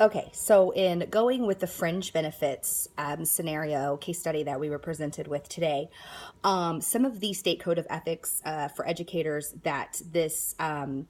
Okay, so in going with the fringe benefits scenario case study that we were presented with today, some of the state code of ethics for educators that the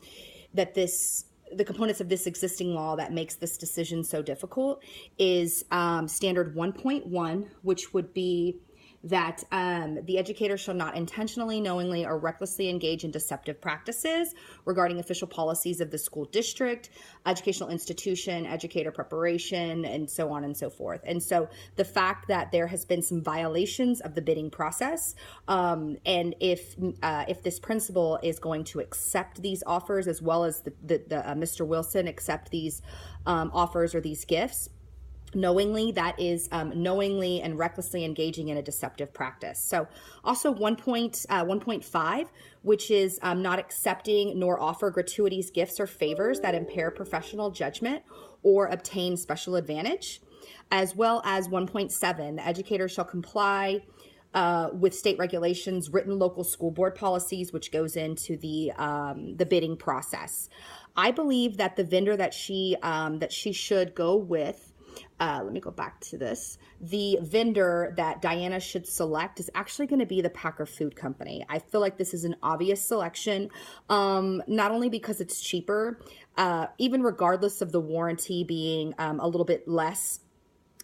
components of this existing law that makes this decision so difficult is standard 1.1, which would be that the educator shall not intentionally, knowingly, or recklessly engage in deceptive practices regarding official policies of the school district, educational institution, educator preparation, and so on and so forth. And so the fact that there has been some violations of the bidding process, and if this principal is going to accept these offers as well as Mr. Wilson accept these offers or these gifts, knowingly, that is knowingly and recklessly engaging in a deceptive practice. So also 1.5, which is not accepting nor offer gratuities, gifts, or favors that impair professional judgment or obtain special advantage, as well as 1.7, the educator shall comply with state regulations, written local school board policies, which goes into the bidding process. I believe that the vendor that she should go with, let me go back to this. The vendor that Diana should select is actually going to be the Packer Food Company. I feel like this is an obvious selection, not only because it's cheaper, even regardless of the warranty being a little bit less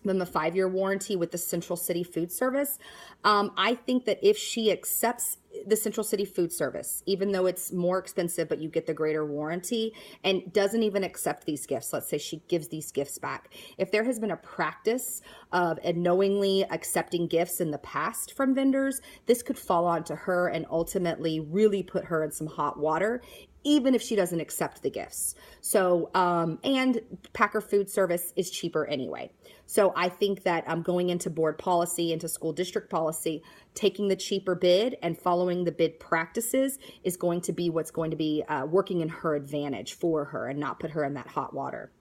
than the 5-year warranty with the Central City Food Service. I think that if she accepts the Central City Food Service, even though it's more expensive, but you get the greater warranty, and doesn't even accept these gifts, let's say she gives these gifts back. If there has been a practice of knowingly accepting gifts in the past from vendors, this could fall onto her and ultimately really put her in some hot water, even if she doesn't accept the gifts. So, and Packer Food Service is cheaper anyway. So I think that going into board policy, into school district policy, taking the cheaper bid and following the bid practices is going to be what's going to be working in her advantage for her and not put her in that hot water.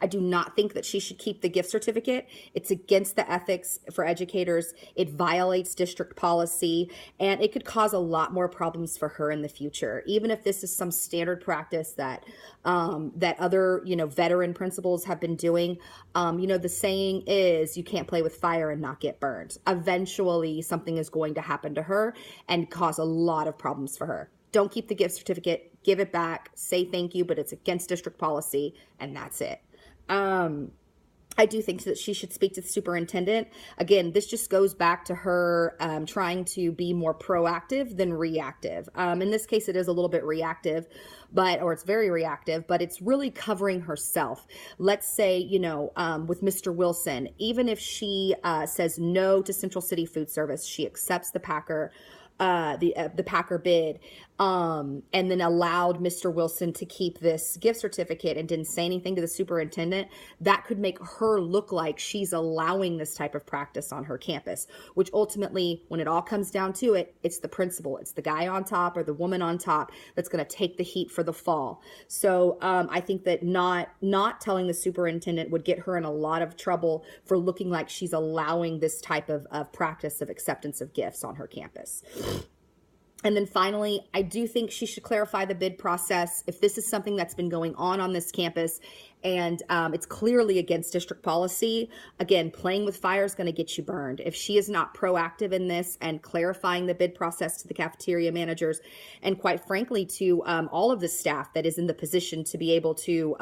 I do not think that she should keep the gift certificate. It's against the ethics for educators. It violates district policy, and it could cause a lot more problems for her in the future. Even if this is some standard practice that other veteran principals have been doing. The saying is you can't play with fire and not get burned. Eventually, something is going to happen to her and cause a lot of problems for her. Don't keep the gift certificate, give it back, say thank you, but it's against district policy, and that's it. I do think that she should speak to the superintendent. Again, this just goes back to her trying to be more proactive than reactive. In this case, it is a little bit reactive, or it's very reactive, but it's really covering herself. Let's say, with Mr. Wilson, even if she says no to Central City Food Service, she accepts the Packer bid, and then allowed Mr. Wilson to keep this gift certificate and didn't say anything to the superintendent, that could make her look like she's allowing this type of practice on her campus, which ultimately, when it all comes down to it, it's the principal, it's the guy on top or the woman on top that's going to take the heat for the fall. So I think that not telling the superintendent would get her in a lot of trouble for looking like she's allowing this type of practice of acceptance of gifts on her campus. And then finally, I do think she should clarify the bid process. If this is something that's been going on this campus and it's clearly against district policy, again, playing with fire is going to get you burned. If she is not proactive in this and clarifying the bid process to the cafeteria managers and quite frankly to all of the staff that is in the position to be able to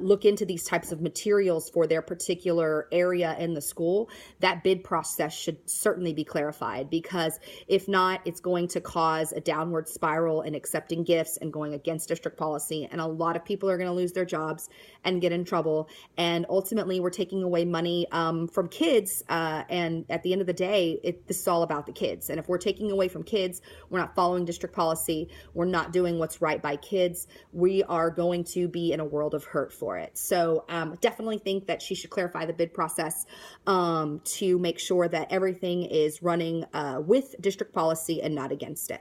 look into these types of materials for their particular area in the school, that bid process should certainly be clarified, because if not, it's going to cause a downward spiral in accepting gifts and going against district policy, and a lot of people are going to lose their jobs and get in trouble. And ultimately, we're taking away money from kids. And at the end of the day, this is all about the kids. And if we're taking away from kids, we're not following district policy, we're not doing what's right by kids, we are going to be in a world of hurt for it. So definitely think that she should clarify the bid process to make sure that everything is running with district policy and not against it.